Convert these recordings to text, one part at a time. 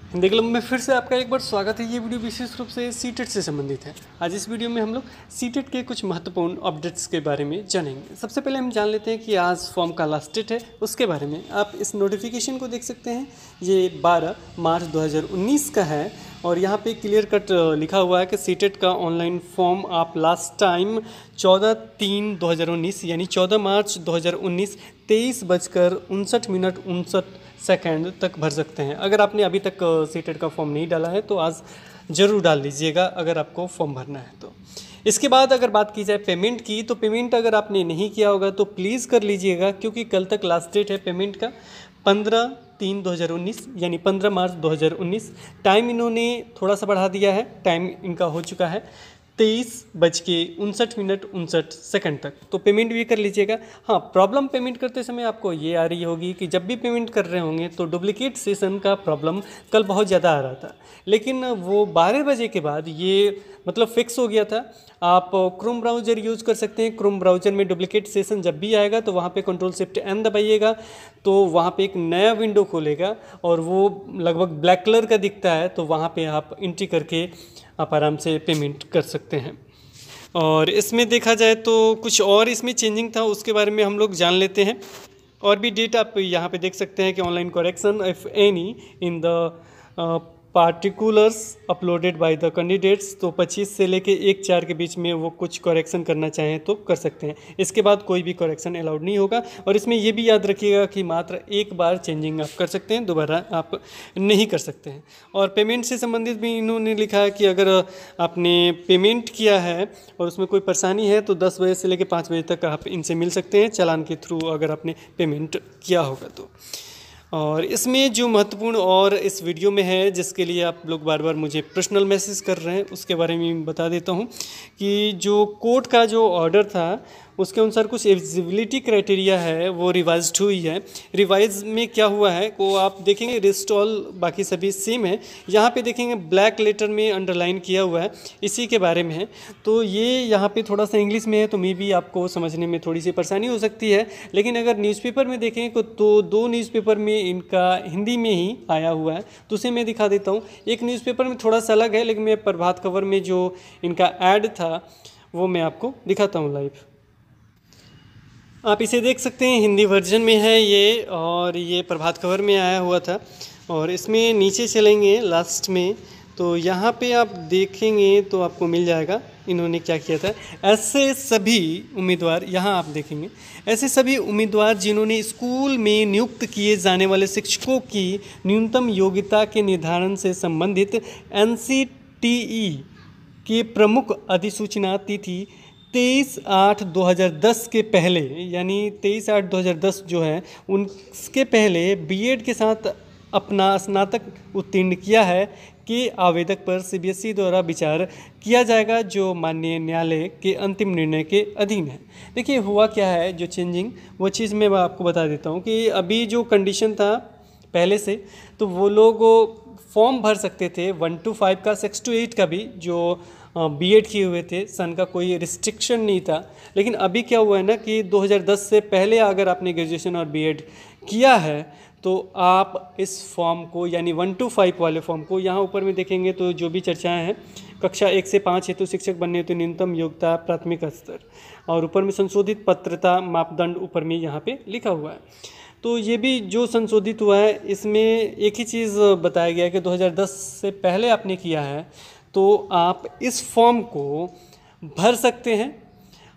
Hindi club में फिर से आपका एक बार स्वागत है। ये वीडियो विशेष रूप से सीटेट से संबंधित है। आज इस वीडियो में हम लोग सीटेट के कुछ महत्वपूर्ण अपडेट्स के बारे में जानेंगे। सबसे पहले हम जान लेते हैं कि आज फॉर्म का लास्ट डेट है, उसके बारे में। आप इस नोटिफिकेशन को देख सकते हैं, ये 12 मार्च 2019 का है और यहाँ पे क्लियर कट लिखा हुआ है कि सीटेट का ऑनलाइन फॉर्म आप लास्ट टाइम 14/3/2019 यानी 14 मार्च 2019 23:59 तक भर सकते हैं। अगर आपने अभी तक सीटेट का फॉर्म नहीं डाला है तो आज ज़रूर डाल लीजिएगा अगर आपको फॉर्म भरना है तो। इसके बाद अगर बात की जाए पेमेंट की, तो पेमेंट अगर आपने नहीं किया होगा तो प्लीज़ कर लीजिएगा, क्योंकि कल तक लास्ट डेट है पेमेंट का 15/3/2019 यानी 15 मार्च 2019। टाइम इन्होंने थोड़ा सा बढ़ा दिया है, टाइम इनका हो चुका है 23:59 तक, तो पेमेंट भी कर लीजिएगा। हाँ, प्रॉब्लम पेमेंट करते समय आपको ये आ रही होगी कि जब भी पेमेंट कर रहे होंगे तो डुप्लीकेट सेशन का प्रॉब्लम कल बहुत ज़्यादा आ रहा था, लेकिन वो 12 बजे के बाद ये मतलब फिक्स हो गया था। आप क्रोम ब्राउज़र यूज़ कर सकते हैं। क्रोम ब्राउज़र में डुप्लीकेट सेशन जब भी आएगा तो वहाँ पे Ctrl+Shift+N दबाइएगा, तो वहाँ पे एक नया विंडो खोलेगा और वो लगभग ब्लैक कलर का दिखता है, तो वहाँ पे आप एंट्री करके आप आराम से पेमेंट कर सकते हैं। और इसमें देखा जाए तो कुछ और इसमें चेंजिंग था, उसके बारे में हम लोग जान लेते हैं। और भी डेट आप यहाँ पे देख सकते हैं कि online correction if any in the particulars uploaded by the candidates, तो 25 से लेके 1/4 के बीच में वो कुछ करेक्शन करना चाहें तो कर सकते हैं। इसके बाद कोई भी करेक्शन अलाउड नहीं होगा। और इसमें ये भी याद रखिएगा कि मात्र एक बार चेंजिंग आप कर सकते हैं, दोबारा आप नहीं कर सकते हैं। और पेमेंट से संबंधित भी इन्होंने लिखा है कि अगर आपने पेमेंट किया है और उसमें कोई परेशानी है तो 10 बजे से लेकर 5 बजे तक आप इनसे मिल सकते हैं चालान के थ्रू, अगर आपने पेमेंट किया होगा तो। और इसमें जो महत्वपूर्ण और इस वीडियो में है, जिसके लिए आप लोग बार बार मुझे पर्सनल मैसेज कर रहे हैं, उसके बारे में बता देता हूं कि जो कोर्ट का जो ऑर्डर था उसके अनुसार कुछ एलिजिबिलिटी क्राइटेरिया है वो रिवाइज्ड हुई है। रिवाइज में क्या हुआ है वो आप देखेंगे, रिस्टॉल बाकी सभी सेम है। यहाँ पे देखेंगे ब्लैक लेटर में अंडरलाइन किया हुआ है, इसी के बारे में है। तो ये यहाँ पे थोड़ा सा इंग्लिश में है तो मे भी आपको समझने में थोड़ी सी परेशानी हो सकती है, लेकिन अगर न्यूज़पेपर में देखें तो 2 न्यूज़पेपर में इनका हिंदी में ही आया हुआ है, तो उसे मैं दिखा देता हूँ। एक न्यूज़पेपर में थोड़ा सा अलग है, लेकिन मैं प्रभात खबर में जो इनका ऐड था वो मैं आपको दिखाता हूँ लाइव। आप इसे देख सकते हैं, हिंदी वर्जन में है ये, और ये प्रभात खबर में आया हुआ था। और इसमें नीचे चलेंगे लास्ट में तो यहाँ पे आप देखेंगे तो आपको मिल जाएगा इन्होंने क्या किया था। ऐसे सभी उम्मीदवार, यहाँ आप देखेंगे, ऐसे सभी उम्मीदवार जिन्होंने स्कूल में नियुक्त किए जाने वाले शिक्षकों की न्यूनतम योग्यता के निर्धारण से संबंधित NCTE की प्रमुख अधिसूचना तिथि 23/8/2010 के पहले, यानी 23/8/2010 जो है उनके पहले बीएड के साथ अपना स्नातक उत्तीर्ण किया है कि आवेदक पर CBSE द्वारा विचार किया जाएगा, जो माननीय न्यायालय के अंतिम निर्णय के अधीन है। देखिए हुआ क्या है, जो चेंजिंग वो चीज़ मैं आपको बता देता हूँ कि अभी जो कंडीशन था पहले से, तो वो लोग फॉर्म भर सकते थे 1 to 5 का, 6 to 8 का भी, जो बीएड किए हुए थे, सन का कोई रिस्ट्रिक्शन नहीं था। लेकिन अभी क्या हुआ है ना कि 2010 से पहले अगर आपने ग्रेजुएशन और बीएड किया है तो आप इस फॉर्म को, यानी 1 to 5 वाले फॉर्म को, यहाँ ऊपर में देखेंगे तो जो भी चर्चाएं हैं, कक्षा 1 से 5 हेतु शिक्षक बनने हेतु न्यूनतम योग्यता प्राथमिक स्तर, और ऊपर में संशोधित पात्रता मापदंड ऊपर में यहाँ पे लिखा हुआ है। तो ये भी जो संशोधित हुआ है इसमें एक ही चीज़ बताया गया है कि 2010 से पहले आपने किया है तो आप इस फॉर्म को भर सकते हैं।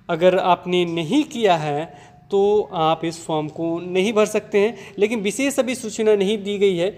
अगर आपने नहीं किया है तो आप इस फॉर्म को नहीं भर सकते हैं। लेकिन विशेष अभी सूचना नहीं दी गई है,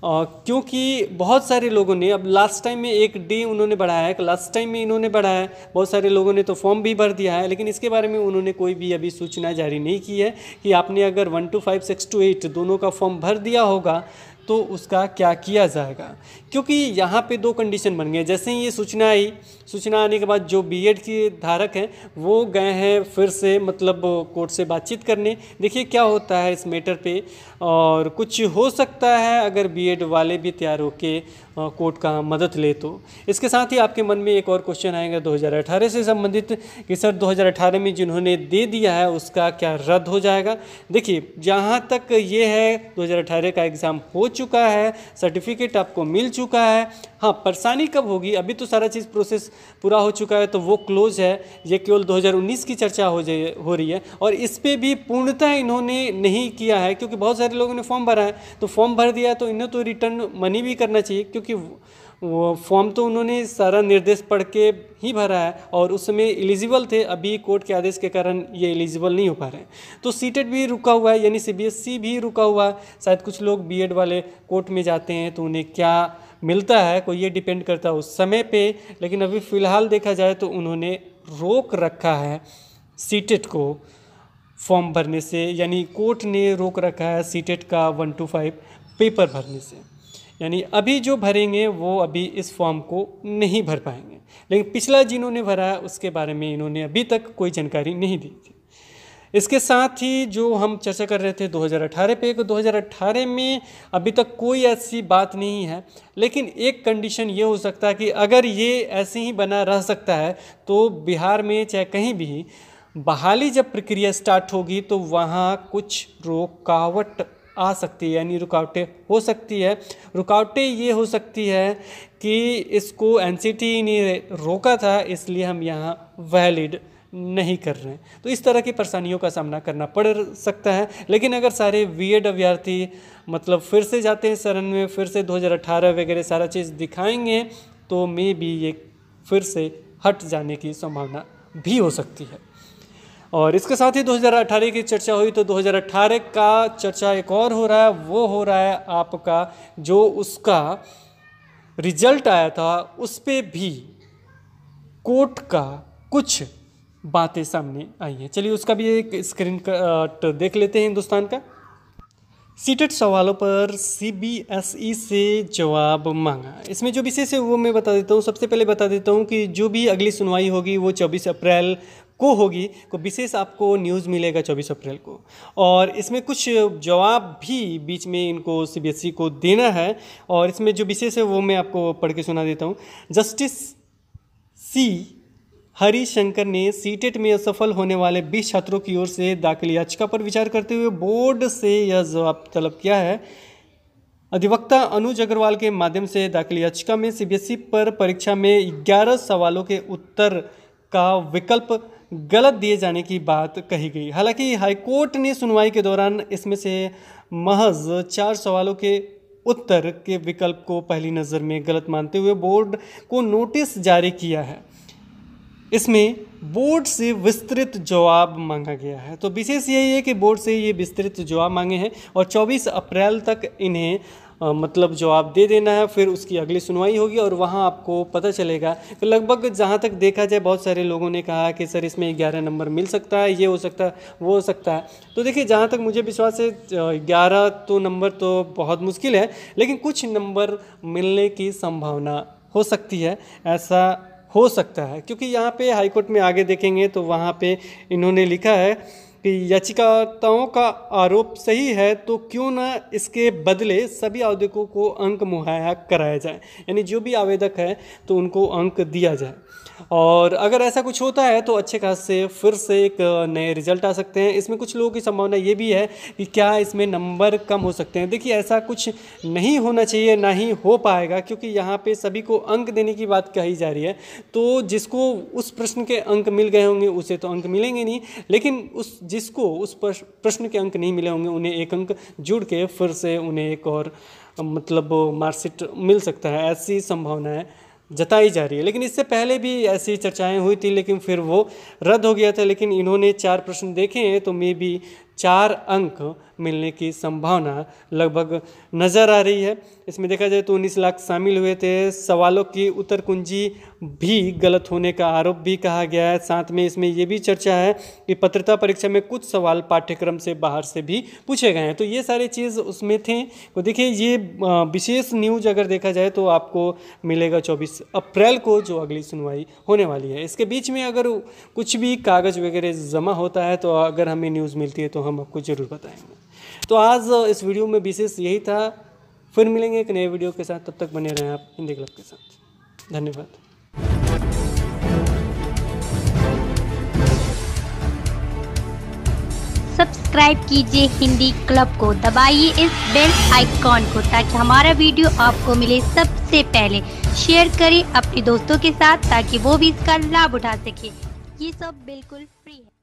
क्योंकि बहुत सारे लोगों ने, अब लास्ट टाइम में एक डे उन्होंने बढ़ाया है, लास्ट टाइम में इन्होंने बढ़ाया है, बहुत सारे लोगों ने तो फॉर्म भी भर दिया है, लेकिन इसके बारे में उन्होंने कोई भी अभी सूचना जारी नहीं की है कि आपने अगर 1 to 5, 6 to 8 दोनों का फॉर्म भर दिया होगा तो उसका क्या किया जाएगा। क्योंकि यहाँ पे 2 कंडीशन बन गए। जैसे ही ये सूचना आई, सूचना आने के बाद जो बीएड के धारक हैं वो गए हैं फिर से मतलब कोर्ट से बातचीत करने। देखिए क्या होता है इस मैटर पे, और कुछ हो सकता है अगर बीएड वाले भी तैयार होके कोर्ट का मदद ले तो। इसके साथ ही आपके मन में एक और क्वेश्चन आएगा 2018 से संबंधित कि सर 2018 में जिन्होंने दे दिया है उसका क्या रद्द हो जाएगा। देखिए जहाँ तक ये है 2018 का एग्ज़ाम हो चुका है, सर्टिफिकेट आपको मिल चुका है। हाँ, परेशानी कब होगी, अभी तो सारा चीज़ प्रोसेस पूरा हो चुका है तो वो क्लोज है। ये केवल 2019 की चर्चा हो रही है और इस पर भी पूर्णतः इन्होंने नहीं किया है, क्योंकि बहुत सारे लोगों ने फॉर्म भरा है तो फॉर्म भर दिया तो इन्हें तो रिटर्न मनी भी करना चाहिए, क्योंकि वो फॉर्म तो उन्होंने सारा निर्देश पढ़ के ही भरा है और उस समय एलिजिबल थे। अभी कोर्ट के आदेश के कारण ये एलिजिबल नहीं हो पा रहे हैं। तो सीटेट भी रुका हुआ है, यानी CBSE भी रुका हुआ है। शायद कुछ लोग बीएड वाले कोर्ट में जाते हैं तो उन्हें क्या मिलता है कोई ये डिपेंड करता है उस समय पे, लेकिन अभी फ़िलहाल देखा जाए तो उन्होंने रोक रखा है सीटेट को फॉर्म भरने से, यानी कोर्ट ने रोक रखा है सीटेट का 1 to 5 पेपर भरने से। यानी अभी जो भरेंगे वो अभी इस फॉर्म को नहीं भर पाएंगे, लेकिन पिछला जिन्होंने भरा है उसके बारे में इन्होंने अभी तक कोई जानकारी नहीं दी थी। इसके साथ ही जो हम चर्चा कर रहे थे 2018 पे, 2018 में अभी तक कोई ऐसी बात नहीं है, लेकिन एक कंडीशन ये हो सकता है कि अगर ये ऐसे ही बना रह सकता है तो बिहार में चाहे कहीं भी बहाली जब प्रक्रिया स्टार्ट होगी तो वहाँ कुछ रुकावट आ सकती है, यानी रुकावटें हो सकती है। रुकावटें ये हो सकती है कि इसको NCT ने रोका था इसलिए हम यहाँ वैलिड नहीं कर रहे हैं, तो इस तरह की परेशानियों का सामना करना पड़ सकता है। लेकिन अगर सारे बीएड अभ्यर्थी मतलब फिर से जाते हैं शरण में, फिर से 2018 वगैरह सारा चीज़ दिखाएंगे तो मे भी ये फिर से हट जाने की संभावना भी हो सकती है। और इसके साथ ही 2018 की चर्चा हुई तो 2018 का चर्चा एक और हो रहा है, वो हो रहा है आपका जो उसका रिजल्ट आया था उस पे भी कोर्ट का कुछ बातें सामने आई हैं। चलिए उसका भी एक स्क्रीन देख लेते हैं हिंदुस्तान का। सीटेट सवालों पर CBSE से जवाब मांगा। इसमें जो विशेष है वो मैं बता देता हूँ। सबसे पहले बता देता हूँ कि जो भी अगली सुनवाई होगी वो 24 अप्रैल को होगी, को विशेष आपको न्यूज़ मिलेगा 24 अप्रैल को। और इसमें कुछ जवाब भी बीच में इनको CBSE को देना है और इसमें जो विशेष है वो मैं आपको पढ़ के सुना देता हूँ। जस्टिस C हरिशंकर ने सीटेट में असफल होने वाले 20 छात्रों की ओर से दाखिल याचिका पर विचार करते हुए बोर्ड से यह जवाब तलब किया है। अधिवक्ता अनुज अग्रवाल के माध्यम से दाखिल याचिका में CBSE पर परीक्षा में 11 सवालों के उत्तर का विकल्प गलत दिए जाने की बात कही गई। हालांकि हाईकोर्ट ने सुनवाई के दौरान इसमें से महज 4 सवालों के उत्तर के विकल्प को पहली नज़र में गलत मानते हुए बोर्ड को नोटिस जारी किया है। इसमें बोर्ड से विस्तृत जवाब मांगा गया है। तो विशेष यही है कि बोर्ड से ये विस्तृत जवाब मांगे हैं और 24 अप्रैल तक इन्हें मतलब जवाब दे देना है। फिर उसकी अगली सुनवाई होगी और वहाँ आपको पता चलेगा कि लगभग जहाँ तक देखा जाए बहुत सारे लोगों ने कहा कि सर इसमें 11 नंबर मिल सकता है, ये हो सकता है, वो हो सकता है। तो देखिए जहाँ तक मुझे विश्वास है 11 तो नंबर तो बहुत मुश्किल है, लेकिन कुछ नंबर मिलने की संभावना हो सकती है, ऐसा हो सकता है। क्योंकि यहाँ पे हाईकोर्ट में आगे देखेंगे तो वहाँ पे इन्होंने लिखा है कि याचिकाकर्ताओं का आरोप सही है तो क्यों ना इसके बदले सभी आवेदकों को अंक मुहैया कराया जाए, यानी जो भी आवेदक है तो उनको अंक दिया जाए। और अगर ऐसा कुछ होता है तो अच्छे खासे फिर से एक नए रिजल्ट आ सकते हैं। इसमें कुछ लोगों की संभावना ये भी है कि क्या इसमें नंबर कम हो सकते हैं। देखिए ऐसा कुछ नहीं होना चाहिए, ना ही हो पाएगा, क्योंकि यहाँ पे सभी को अंक देने की बात कही जा रही है। तो जिसको उस प्रश्न के अंक मिल गए होंगे उसे तो अंक मिलेंगे नहीं, लेकिन जिसको उस प्रश्न के अंक नहीं मिले होंगे उन्हें एक अंक जुड़ के फिर से उन्हें एक और मतलब मार्कशीट मिल सकता है, ऐसी संभावनाएं जताई जा रही है। लेकिन इससे पहले भी ऐसी चर्चाएं हुई थी लेकिन फिर वो रद्द हो गया था। लेकिन इन्होंने 4 प्रश्न देखे हैं तो मे भी 4 अंक मिलने की संभावना लगभग नज़र आ रही है। इसमें देखा जाए तो 19 लाख शामिल हुए थे। सवालों की उत्तर कुंजी भी गलत होने का आरोप भी कहा गया है। साथ में इसमें ये भी चर्चा है कि पात्रता परीक्षा में कुछ सवाल पाठ्यक्रम से बाहर से भी पूछे गए हैं। तो ये सारी चीज़ उसमें थे। तो देखिए ये विशेष न्यूज अगर देखा जाए तो आपको मिलेगा 24 अप्रैल को, जो अगली सुनवाई होने वाली है। इसके बीच में अगर कुछ भी कागज़ वगैरह जमा होता है तो अगर हमें न्यूज़ मिलती है तो हम आपको ज़रूर बताएंगे। तो आज इस वीडियो में विशेष यही था। फिर मिलेंगे एक नए वीडियो के साथ, तब तक बने रहें आप हिंदी क्लब के साथ। धन्यवाद। सब्सक्राइब कीजिए हिंदी क्लब को, दबाइए इस बेल आइकॉन को ताकि हमारा वीडियो आपको मिले सबसे पहले। शेयर करें अपने दोस्तों के साथ ताकि वो भी इसका लाभ उठा सके। ये सब बिल्कुल फ्री है।